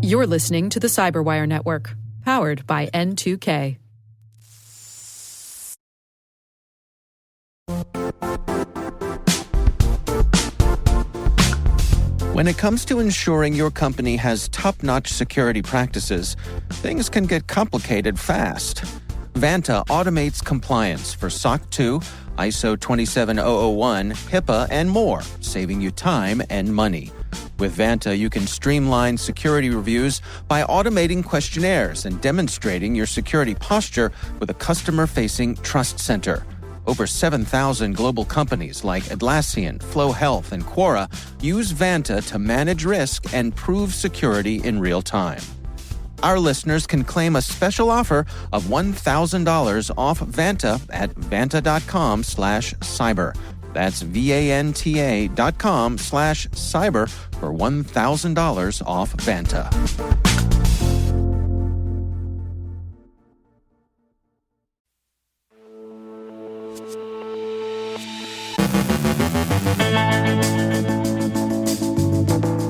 You're listening to the CyberWire Network, powered by N2K. When it comes to ensuring your company has top-notch security practices, things can get complicated fast. Vanta automates compliance for SOC 2, ISO 27001, HIPAA, and more, saving you time and money. With Vanta, you can streamline security reviews by automating questionnaires and demonstrating your security posture with a customer-facing trust center. Over 7,000 global companies like Atlassian, Flow Health, and Quora use Vanta to manage risk and prove security in real time. Our listeners can claim a special offer of $1,000 off Vanta at vanta.com/cyber. That's VANTA.com/cyber for $1,000 off Vanta.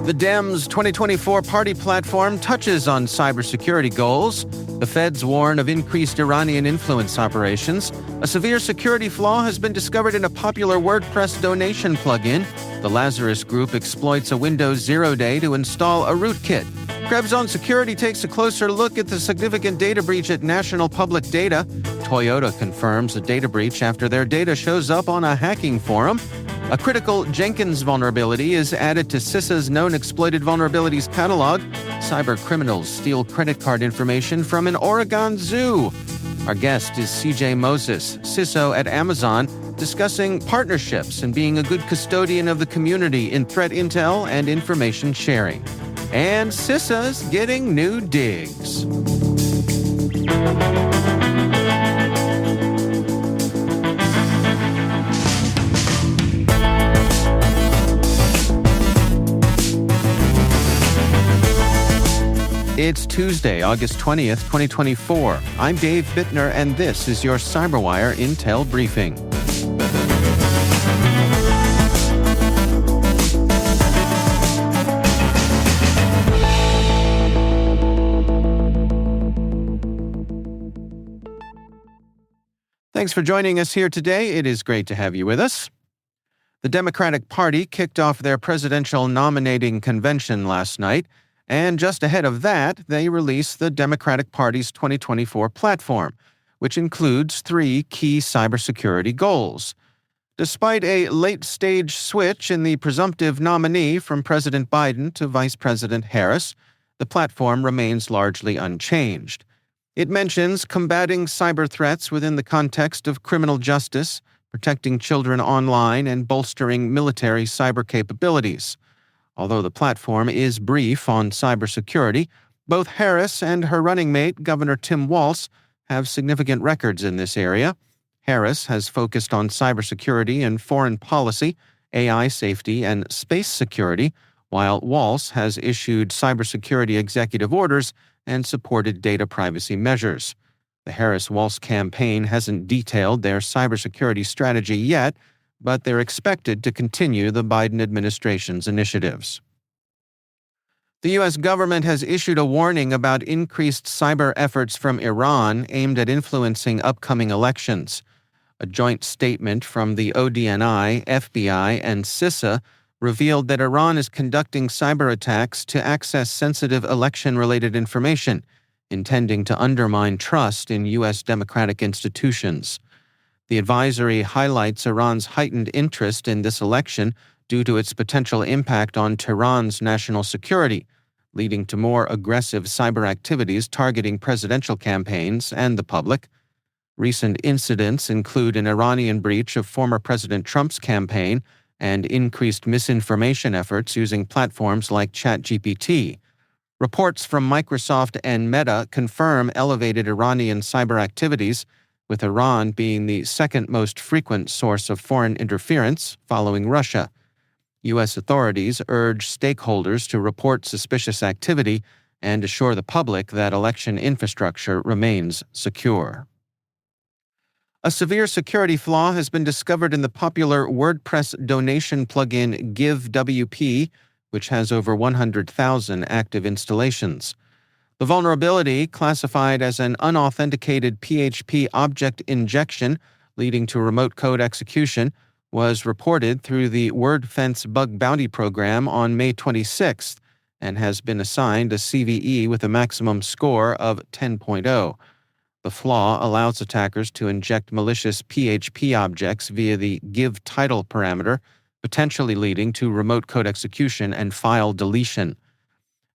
The Dems' 2024 party platform touches on cybersecurity goals. The feds warn of increased Iranian influence operations. A severe security flaw has been discovered in a popular WordPress donation plugin. The Lazarus Group exploits a Windows 0 day to install a rootkit. Krebs on Security takes a closer look at the significant data breach at National Public Data. Toyota confirms a data breach after their data shows up on a hacking forum. A critical Jenkins vulnerability is added to CISA's known exploited vulnerabilities catalog. Cyber criminals steal credit card information from an Oregon zoo. Our guest is CJ Moses, CISO at Amazon, discussing partnerships and being a good custodian of the community in threat intel and information sharing. And CISA's getting new digs. It's Tuesday, August 20th, 2024. I'm Dave Bittner, and this is your CyberWire Intel Briefing. Thanks for joining us here today. It is great to have you with us. The Democratic Party kicked off their presidential nominating convention last night, and just ahead of that, they released the Democratic Party's 2024 platform, which includes 3 key cybersecurity goals. Despite a late-stage switch in the presumptive nominee from President Biden to Vice President Harris, the platform remains largely unchanged. It mentions combating cyber threats within the context of criminal justice, protecting children online, and bolstering military cyber capabilities. Although the platform is brief on cybersecurity, both Harris and her running mate, Governor Tim Walz, have significant records in this area. Harris has focused on cybersecurity and foreign policy, AI safety, and space security, while Walz has issued cybersecurity executive orders and supported data privacy measures. The Harris-Walz campaign hasn't detailed their cybersecurity strategy yet, but they're expected to continue the Biden administration's initiatives. The U.S. government has issued a warning about increased cyber efforts from Iran aimed at influencing upcoming elections. A joint statement from the ODNI, FBI, and CISA revealed that Iran is conducting cyber attacks to access sensitive election-related information, intending to undermine trust in U.S. democratic institutions. The advisory highlights Iran's heightened interest in this election due to its potential impact on Tehran's national security, leading to more aggressive cyber activities targeting presidential campaigns and the public. Recent incidents include an Iranian breach of former President Trump's campaign and increased misinformation efforts using platforms like ChatGPT. Reports from Microsoft and Meta confirm elevated Iranian cyber activities, with Iran being the second most frequent source of foreign interference following Russia. U.S. authorities urge stakeholders to report suspicious activity and assure the public that election infrastructure remains secure. A severe security flaw has been discovered in the popular WordPress donation plugin GiveWP, which has over 100,000 active installations. The vulnerability, classified as an unauthenticated PHP object injection leading to remote code execution, was reported through the WordFence Bug Bounty Program on May 26th and has been assigned a CVE with a maximum score of 10.0. The flaw allows attackers to inject malicious PHP objects via the giveTitle parameter, potentially leading to remote code execution and file deletion.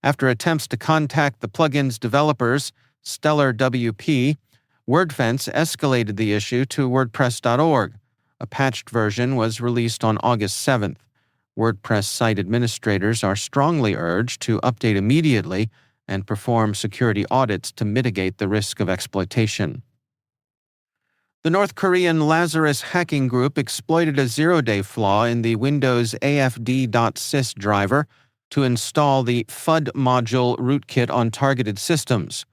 After attempts to contact the plugin's developers, Stellar WP, WordFence escalated the issue to WordPress.org. A patched version was released on August 7th. WordPress site administrators are strongly urged to update immediately and perform security audits to mitigate the risk of exploitation. The North Korean Lazarus hacking group exploited a zero-day flaw in the Windows AFD.sys driver to install the FUD module rootkit on targeted systems.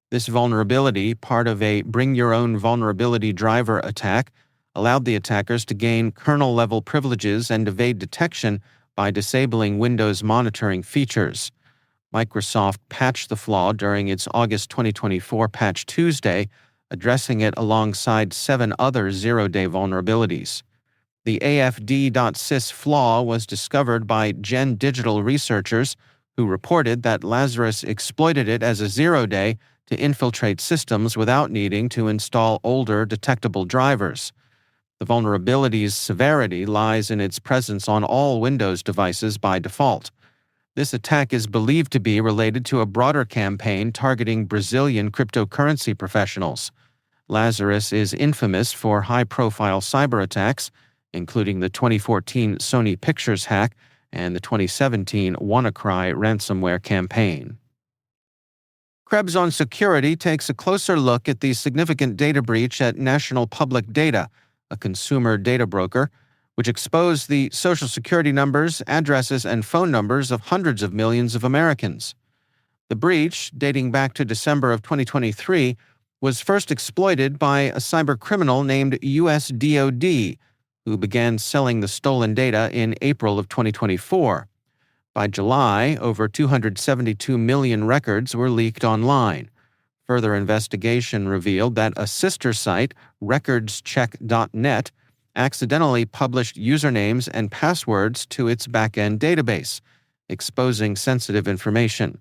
This vulnerability, part of a bring-your-own vulnerability driver attack, allowed the attackers to gain kernel-level privileges and evade detection by disabling Windows monitoring features. Microsoft patched the flaw during its August 2024 Patch Tuesday, addressing it alongside 7 other zero-day vulnerabilities. The AFD.sys flaw was discovered by Gen Digital researchers who reported that Lazarus exploited it as a zero-day to infiltrate systems without needing to install older detectable drivers. The vulnerability's severity lies in its presence on all Windows devices by default. This attack is believed to be related to a broader campaign targeting Brazilian cryptocurrency professionals. Lazarus is infamous for high-profile cyber attacks, including the 2014 Sony Pictures hack and the 2017 WannaCry ransomware campaign. Krebs on Security takes a closer look at the significant data breach at National Public Data, a consumer data broker, which exposed the Social Security numbers, addresses, and phone numbers of hundreds of millions of Americans. The breach, dating back to December of 2023, was first exploited by a cybercriminal named USDOD, who began selling the stolen data in April of 2024. By July, over 272 million records were leaked online. Further investigation revealed that a sister site, recordscheck.net, accidentally published usernames and passwords to its back-end database, exposing sensitive information.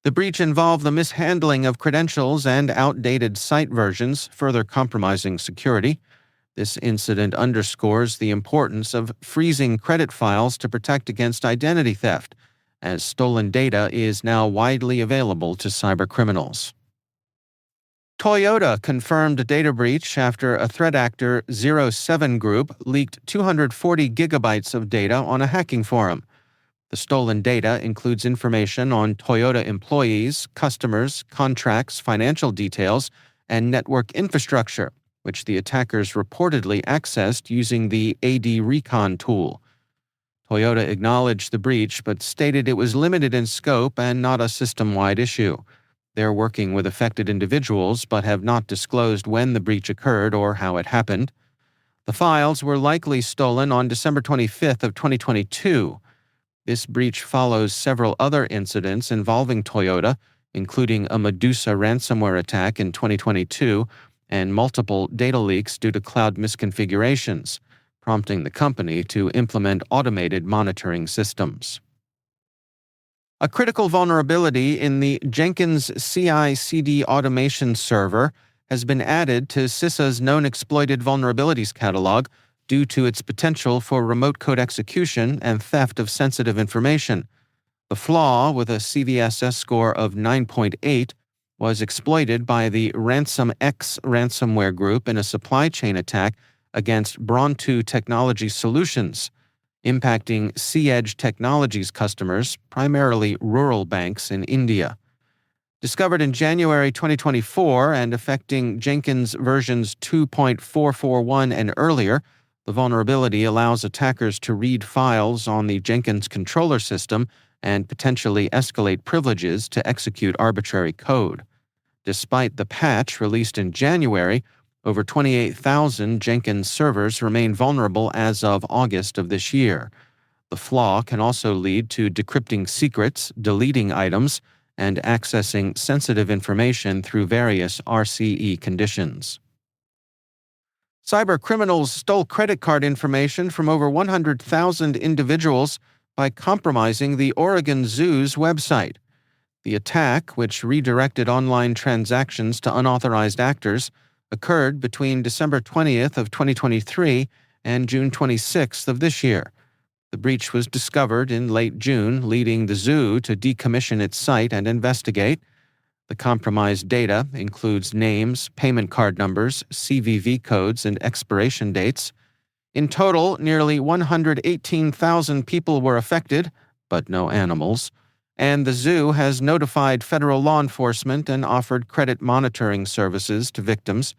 The breach involved the mishandling of credentials and outdated site versions, further compromising security. This incident underscores the importance of freezing credit files to protect against identity theft, as stolen data is now widely available to cybercriminals. Toyota confirmed a data breach after a threat actor 07 Group leaked 240 gigabytes of data on a hacking forum. The stolen data includes information on Toyota employees, customers, contracts, financial details, and network infrastructure, which the attackers reportedly accessed using the AD Recon tool. Toyota acknowledged the breach but stated it was limited in scope and not a system-wide issue. They're working with affected individuals but have not disclosed when the breach occurred or how it happened. The files were likely stolen on December 25th of 2022. This breach follows several other incidents involving Toyota, including a Medusa ransomware attack in 2022 and multiple data leaks due to cloud misconfigurations, prompting the company to implement automated monitoring systems. A critical vulnerability in the Jenkins CI/CD automation server has been added to CISA's known exploited vulnerabilities catalog due to its potential for remote code execution and theft of sensitive information. The flaw, with a CVSS score of 9.8, was exploited by the RansomX ransomware group in a supply chain attack against Bronto Technology Solutions, impacting C-Edge Technologies customers, primarily rural banks in India. Discovered in January 2024 and affecting Jenkins versions 2.441 and earlier, the vulnerability allows attackers to read files on the Jenkins controller system and potentially escalate privileges to execute arbitrary code. Despite the patch released in January, over 28,000 Jenkins servers remain vulnerable as of August of this year. The flaw can also lead to decrypting secrets, deleting items, and accessing sensitive information through various RCE conditions. Cyber criminals stole credit card information from over 100,000 individuals by compromising the Oregon Zoo's website. The attack, which redirected online transactions to unauthorized actors, occurred between December 20th of 2023 and June 26th of this year. The breach was discovered in late June, leading the zoo to decommission its site and investigate. The compromised data includes names, payment card numbers, CVV codes, and expiration dates. In total, nearly 118,000 people were affected, but no animals, and the zoo has notified federal law enforcement and offered credit monitoring services to victims.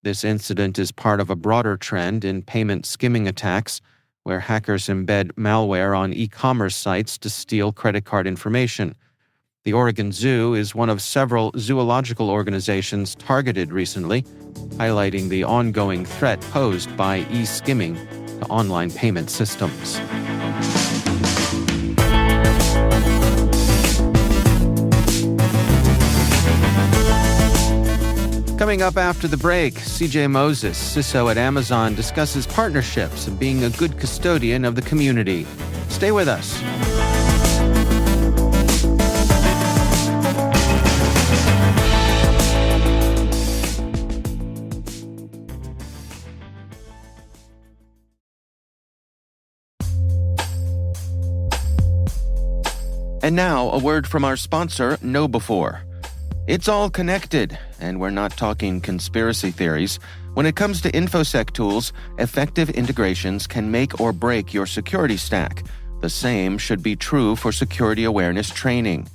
This incident is part of a broader trend in payment skimming attacks, where hackers embed malware on e-commerce sites to steal credit card information. The Oregon Zoo is one of several zoological organizations targeted recently, highlighting the ongoing threat posed by e-skimming to online payment systems. Coming up after the break, CJ Moses, CISO at Amazon, discusses partnerships and being a good custodian of the community. Stay with us. And now, a word from our sponsor, KnowBe4. It's all connected, and we're not talking conspiracy theories. When it comes to InfoSec tools, effective integrations can make or break your security stack. The same should be true for security awareness training.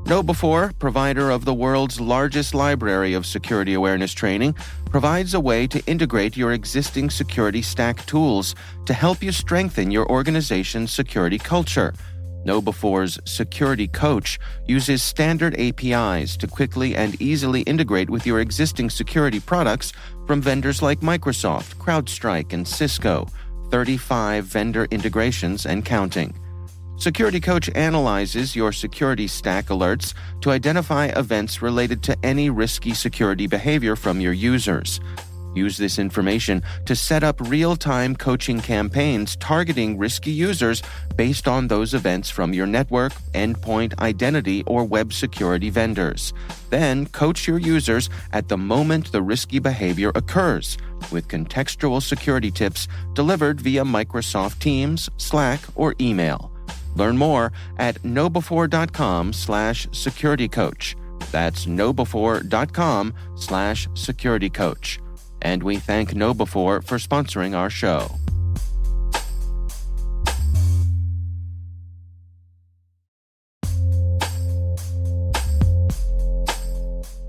KnowBe4, provider of the world's largest library of security awareness training, provides a way to integrate your existing security stack tools to help you strengthen your organization's security culture. KnowBe4's Security Coach uses standard APIs to quickly and easily integrate with your existing security products from vendors like Microsoft, CrowdStrike, and Cisco, 35 vendor integrations and counting. Security Coach analyzes your security stack alerts to identify events related to any risky security behavior from your users. Use this information to set up real-time coaching campaigns targeting risky users based on those events from your network, endpoint, identity, or web security vendors. Then coach your users at the moment the risky behavior occurs, with contextual security tips delivered via Microsoft Teams, Slack, or email. Learn more at knowbe4.com/securitycoach. That's knowbe4.com/securitycoach. And we thank KnowBe4 for sponsoring our show.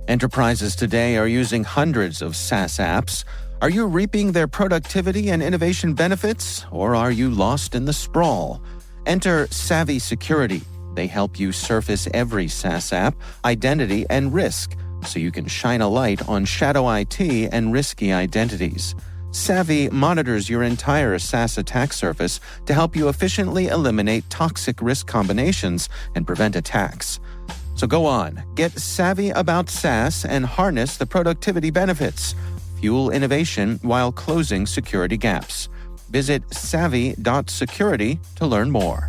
Enterprises today are using hundreds of SaaS apps. Are you reaping their productivity and innovation benefits, or are you lost in the sprawl? Enter Savvy Security. They help you surface every SaaS app, identity, and risk, so you can shine a light on shadow IT and risky identities. Savvy monitors your entire SaaS attack surface to help you efficiently eliminate toxic risk combinations and prevent attacks. So go on, get savvy about SaaS and harness the productivity benefits. Fuel innovation while closing security gaps. Visit savvy.security to learn more.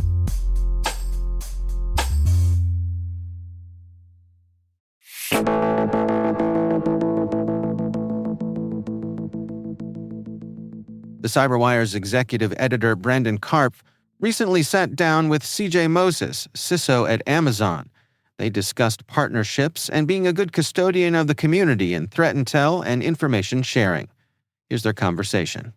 The CyberWire's executive editor, Brandon Karpf, recently sat down with CJ Moses, CISO at Amazon. They discussed partnerships and being a good custodian of the community in threat intel and information sharing. Here's their conversation.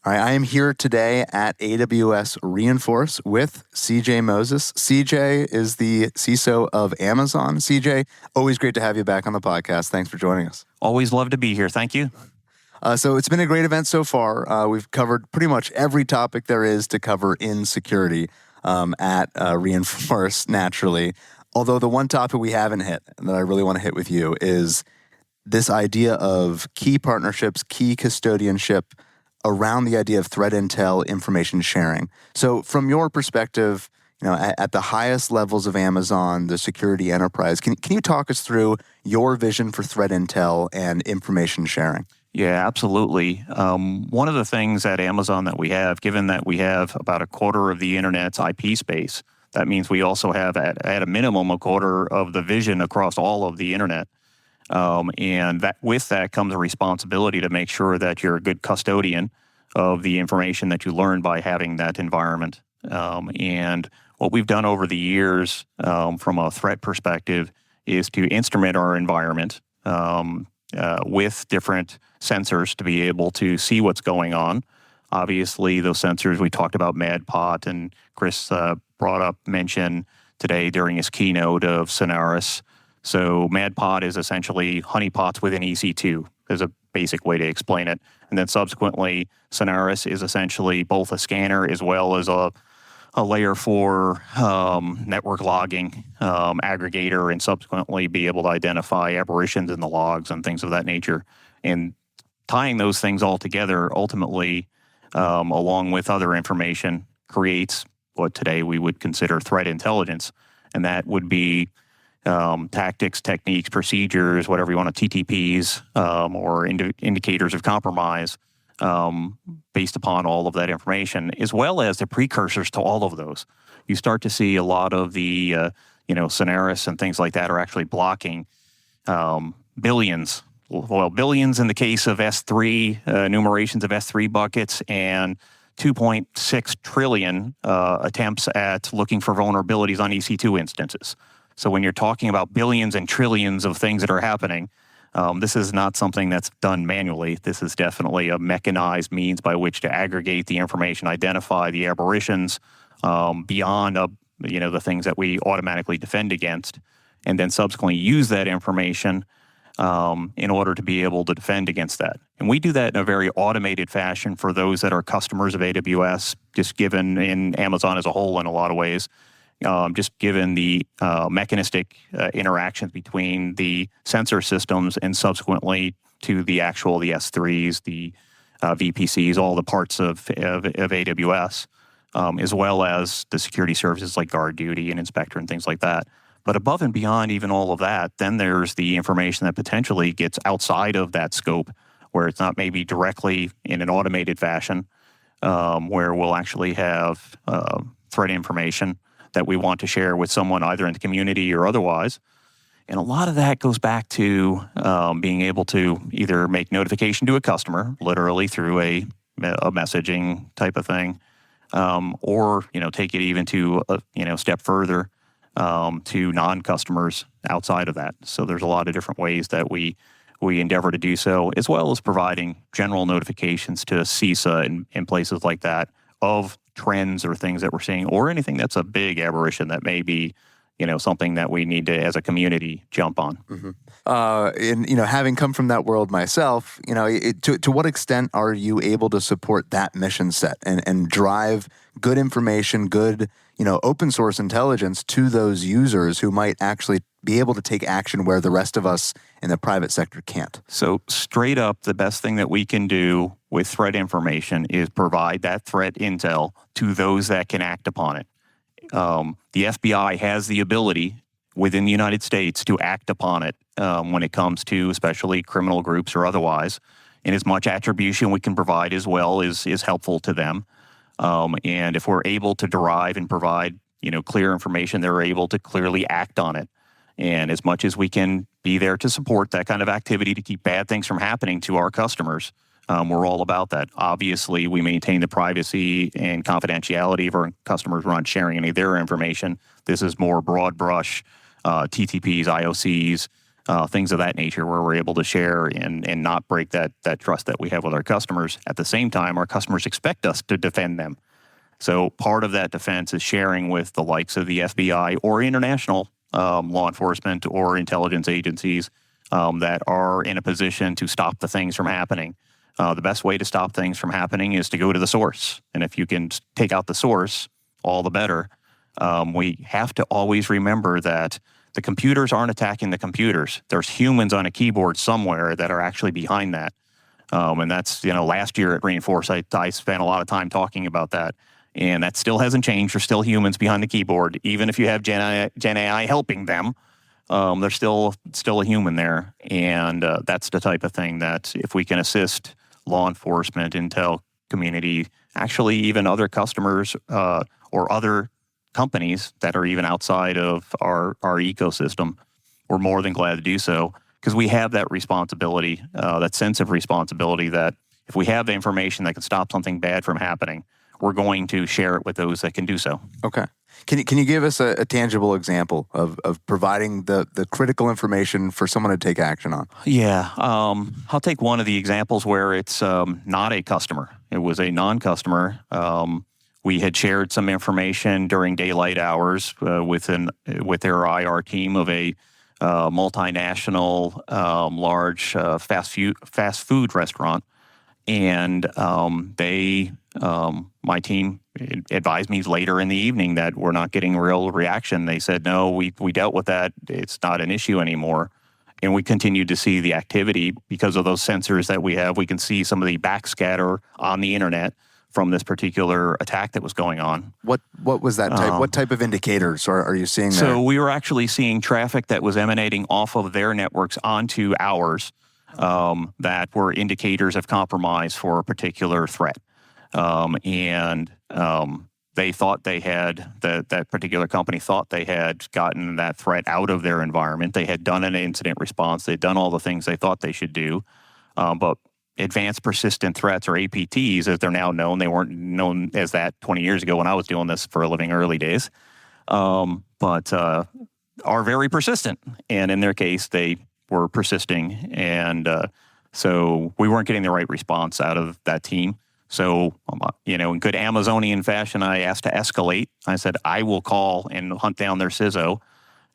All right, I am here today at AWS Reinforce with CJ Moses. CJ is the CISO of Amazon. CJ, always great to have you back on the podcast. Thanks for joining us. Always love to be here. Thank you. So it's been a great event so far. We've covered pretty much every topic there is to cover in security at Reinforce, naturally. Although the one topic we haven't hit and that I really want to hit with you is this idea of key partnerships, key custodianship around the idea of threat intel information sharing. So from your perspective, at the highest levels of Amazon, the security enterprise, can you talk us through your vision for threat intel and information sharing? Yeah, absolutely. One of the things at Amazon that we have, given that we have about a quarter of the internet's IP space, that means we also have at a minimum a quarter of the vision across all of the internet. And that with that comes a responsibility to make sure that you're a good custodian of the information that you learn by having that environment. And what we've done over the years from a threat perspective is to instrument our environment with different sensors to be able to see what's going on. Obviously, those sensors, we talked about MadPot, and Chris mentioned today during his keynote of Sonaris. So MadPot is essentially honeypots within EC2 is a basic way to explain it. And then subsequently, Sonaris is essentially both a scanner as well as a layer 4 network logging aggregator, and subsequently be able to identify aberrations in the logs and things of that nature. And tying those things all together, ultimately, along with other information, creates what today we would consider threat intelligence. And that would be tactics, techniques, procedures, whatever you want to, TTPs, or indicators of compromise, based upon all of that information, as well as the precursors to all of those. You start to see a lot of the, Sonaris and things like that are actually blocking billions. Well, billions in the case of S3, enumerations of S3 buckets, and 2.6 trillion attempts at looking for vulnerabilities on EC2 instances. So when you're talking about billions and trillions of things that are happening, this is not something that's done manually. This is definitely a mechanized means by which to aggregate the information, identify the aberrations beyond the things that we automatically defend against, and then subsequently use that information in order to be able to defend against that. And we do that in a very automated fashion for those that are customers of AWS, just given in Amazon as a whole in a lot of ways. Just given the mechanistic interactions between the sensor systems and subsequently to the S3s, the VPCs, all the parts of AWS, as well as the security services like Guard Duty and Inspector and things like that. But above and beyond even all of that, then there's the information that potentially gets outside of that scope, where it's not maybe directly in an automated fashion, where we'll actually have threat information that we want to share with someone either in the community or otherwise. And a lot of that goes back to being able to either make notification to a customer, literally through a messaging type of thing, or take it even to a step further to non-customers outside of that. So there's a lot of different ways that we endeavor to do so, as well as providing general notifications to CISA and places like that of trends or things that we're seeing, or anything that's a big aberration that may be, something that we need to, as a community, jump on. Mm-hmm. And having come from that world myself, to what extent are you able to support that mission set and drive good information, good, open source intelligence to those users who might actually be able to take action where the rest of us in the private sector can't? So straight up, the best thing that we can do with threat information is provide that threat intel to those that can act upon it. The FBI has the ability within the United States to act upon it when it comes to especially criminal groups or otherwise. And as much attribution we can provide as well is helpful to them. And if we're able to derive and provide clear information, they're able to clearly act on it. And as much as we can be there to support that kind of activity to keep bad things from happening to our customers, we're all about that. Obviously, we maintain the privacy and confidentiality of our customers. We're not sharing any of their information. This is more broad brush, TTPs, IOCs, things of that nature, where we're able to share and not break that trust that we have with our customers. At the same time, our customers expect us to defend them. So part of that defense is sharing with the likes of the FBI or international law enforcement or intelligence agencies that are in a position to stop the things from happening. The best way to stop things from happening is to go to the source. And if you can take out the source, all the better. We have to always remember that the computers aren't attacking the computers. There's humans on a keyboard somewhere that are actually behind that. And that's, last year at Reinforce, I spent a lot of time talking about that. And that still hasn't changed. There's still humans behind the keyboard. Even if you have Gen AI helping them, there's still a human there. And that's the type of thing that if we can assist law enforcement, intel community, actually even other customers or other companies that are even outside of our ecosystem, we're more than glad to do so, because we have that responsibility, that sense of responsibility that if we have the information that can stop something bad from happening, we're going to share it with those that can do so. Okay. Can you give us a tangible example of providing the critical information for someone to take action on? Yeah. I'll take one of the examples where it's not a customer. It was a non-customer. We had shared some information during daylight hours with their IR team of a multinational, large fast food restaurant. And my team advised me later in the evening that we're not getting real reaction. They said, no, we dealt with that. It's not an issue anymore. And we continued to see the activity because of those sensors that we have. We can see some of the backscatter on the internet from this particular attack that was going on. What was that type? What type of indicators are you seeing there? So we were actually seeing traffic that was emanating off of their networks onto ours that were indicators of compromise for a particular threat. They thought they had, that particular company thought they had gotten that threat out of their environment. They had done an incident response. They'd done all the things they thought they should do. But advanced persistent threats, or APTs, as they're now known, they weren't known as that 20 years ago when I was doing this for a living, early days, but are very persistent. And in their case, they were persisting. And so we weren't getting the right response out of that team. So, in good Amazonian fashion, I asked to escalate. I said, I will call and hunt down their CISO.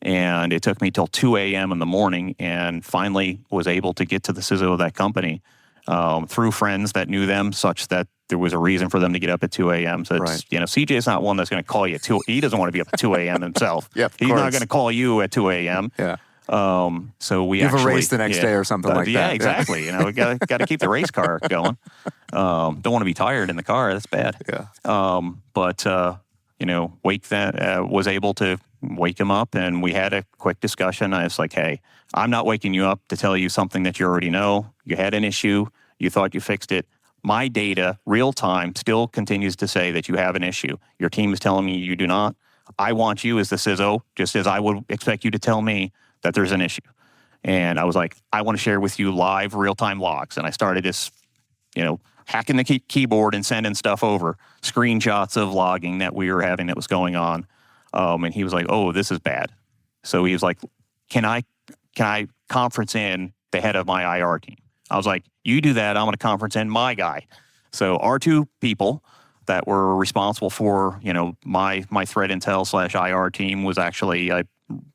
And it took me till 2 a.m. in the morning, and finally was able to get to the CISO of that company through friends that knew them, such that there was a reason for them to get up at 2 a.m. So, Right. CJ is not one that's going to call you at 2. He doesn't want to be up at 2 a.m. himself. Yep, He's not going to call you at 2 a.m. Yeah. So we You have actually a race the next day or something like that. Yeah, exactly. We got to keep the race car going. Don't want to be tired in the car. That's bad. Yeah. Was able to wake him up, and we had a quick discussion. I was like, hey, I'm not waking you up to tell you something that you already know. You had an issue. You thought you fixed it. My data, real time, still continues to say that you have an issue. Your team is telling me you do not. I want you as the CISO, just as I would expect you to tell me that there's an issue. And I was like, I want to share with you live real-time logs. And I started this, hacking the keyboard and sending stuff over, screenshots of logging that we were having that was going on. And he was like, oh, this is bad. So he was like, can I conference in the head of my IR team? I was like, you do that, I'm going to conference in my guy. So our two people that were responsible for, my threat intel / IR team was actually, I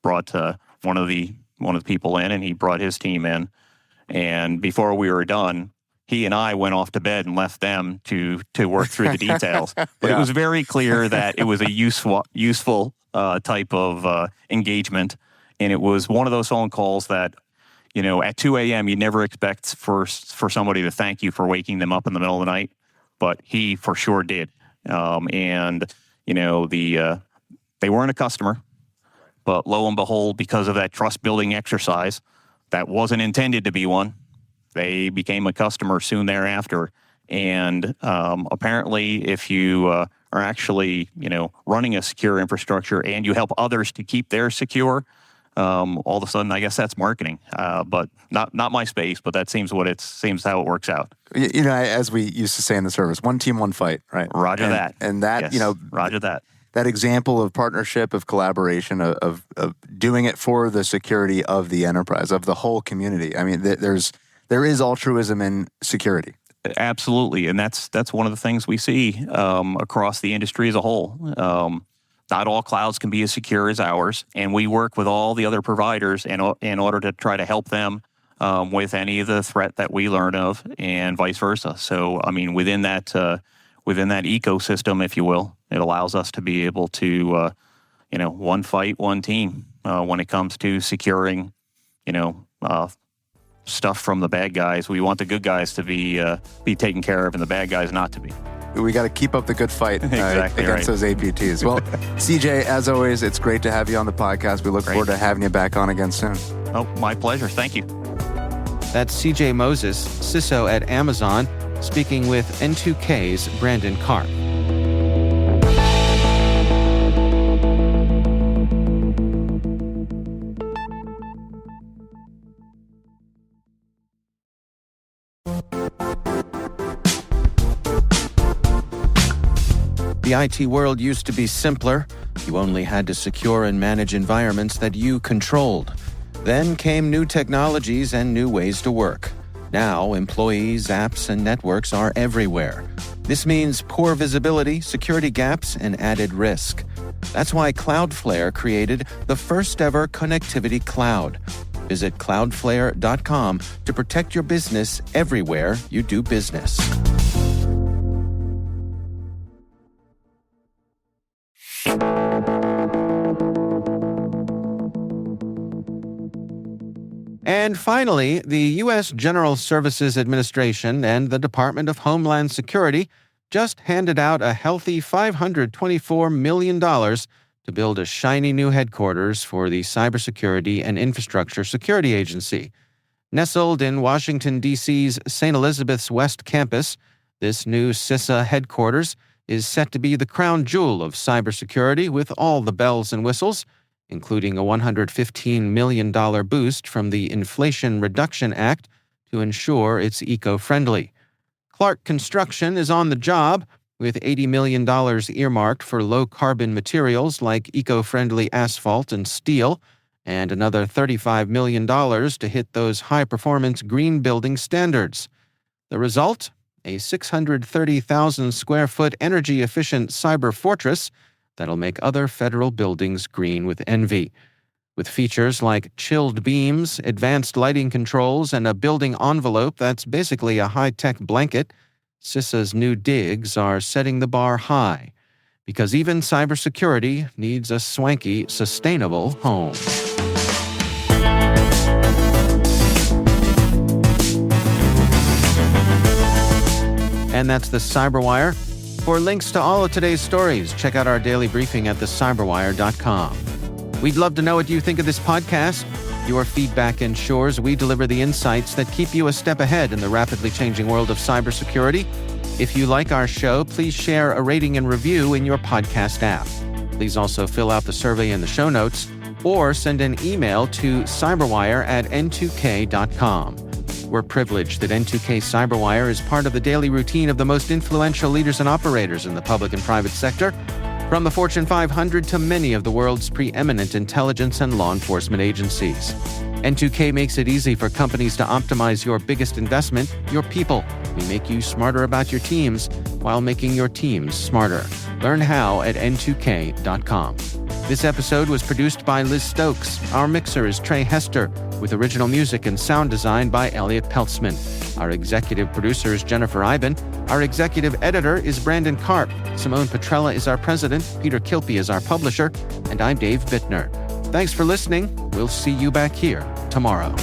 brought one of the people in, and he brought his team in. And before we were done, he and I went off to bed and left them to work through the details. But Yeah. It was very clear that it was a useful type of engagement. And it was one of those phone calls that, at 2 a.m., you never expect for somebody to thank you for waking them up in the middle of the night. But he for sure did. They weren't a customer. But lo and behold, because of that trust-building exercise, that wasn't intended to be one, they became a customer soon thereafter. And apparently, if you are actually, running a secure infrastructure and you help others to keep theirs secure, all of a sudden, I guess that's marketing. But not my space. But that seems how it works out. As we used to say in the service, one team, one fight, right? Roger that. And that, Yes, roger that. That example of partnership, of collaboration, of doing it for the security of the enterprise, of the whole community. I mean, there is altruism in security. Absolutely, and that's one of the things we see across the industry as a whole. Not all clouds can be as secure as ours, and we work with all the other providers in order to try to help them with any of the threat that we learn of, and vice versa. So, I mean, within that ecosystem, if you will, it allows us to be able to, one fight, one team when it comes to securing, stuff from the bad guys. We want the good guys to be taken care of and the bad guys not to be. We got to keep up the good fight Exactly against those APTs. Well, CJ, as always, it's great to have you on the podcast. We look forward to having you back on again soon. Oh, my pleasure. Thank you. That's CJ Moses, CISO at Amazon, speaking with N2K's Brandon Karp. The IT world used to be simpler. You only had to secure and manage environments that you controlled. Then came new technologies and new ways to work. Now, employees, apps, and networks are everywhere. This means poor visibility, security gaps, and added risk. That's why Cloudflare created the first-ever connectivity cloud. Visit cloudflare.com to protect your business everywhere you do business. And finally, the U.S. General Services Administration and the Department of Homeland Security just handed out a healthy $524 million to build a shiny new headquarters for the Cybersecurity and Infrastructure Security Agency. Nestled in Washington, D.C.'s St. Elizabeth's West Campus, this new CISA headquarters is set to be the crown jewel of cybersecurity with all the bells and whistles, including a $115 million boost from the Inflation Reduction Act to ensure it's eco-friendly. Clark Construction is on the job, with $80 million earmarked for low-carbon materials like eco-friendly asphalt and steel, and another $35 million to hit those high-performance green building standards. The result? A 630,000-square-foot energy-efficient cyber fortress that'll make other federal buildings green with envy. With features like chilled beams, advanced lighting controls, and a building envelope that's basically a high-tech blanket, CISA's new digs are setting the bar high, because even cybersecurity needs a swanky, sustainable home. And that's the CyberWire. For links to all of today's stories, check out our daily briefing at thecyberwire.com. We'd love to know what you think of this podcast. Your feedback ensures we deliver the insights that keep you a step ahead in the rapidly changing world of cybersecurity. If you like our show, please share a rating and review in your podcast app. Please also fill out the survey in the show notes or send an email to cyberwire@n2k.com. We're privileged that N2K CyberWire is part of the daily routine of the most influential leaders and operators in the public and private sector, from the Fortune 500 to many of the world's preeminent intelligence and law enforcement agencies. N2K makes it easy for companies to optimize your biggest investment, your people. We make you smarter about your teams while making your teams smarter. Learn how at n2k.com. This episode was produced by Liz Stokes. Our mixer is Trey Hester, with original music and sound design by Elliot Peltzman. Our executive producer is Jennifer Iben. Our executive editor is Brandon Karp. Simone Petrella is our president. Peter Kilpie is our publisher. And I'm Dave Bittner. Thanks for listening. We'll see you back here tomorrow.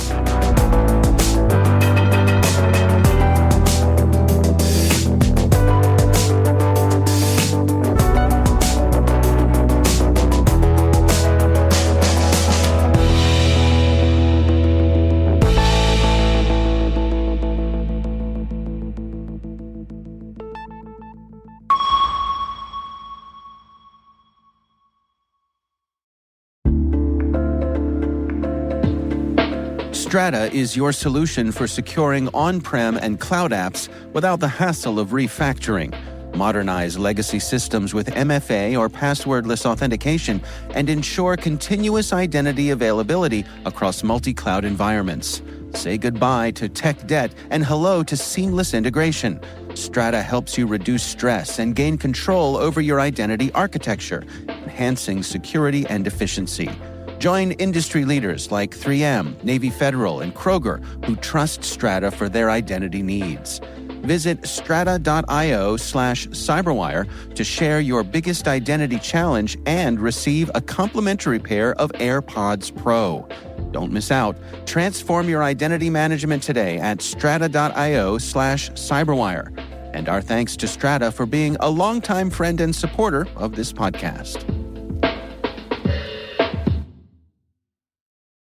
Strata is your solution for securing on-prem and cloud apps without the hassle of refactoring. Modernize legacy systems with MFA or passwordless authentication and ensure continuous identity availability across multi-cloud environments. Say goodbye to tech debt and hello to seamless integration. Strata helps you reduce stress and gain control over your identity architecture, enhancing security and efficiency. Join industry leaders like 3M, Navy Federal, and Kroger who trust Strata for their identity needs. Visit strata.io/cyberwire to share your biggest identity challenge and receive a complimentary pair of AirPods Pro. Don't miss out. Transform your identity management today at strata.io/cyberwire. And our thanks to Strata for being a longtime friend and supporter of this podcast.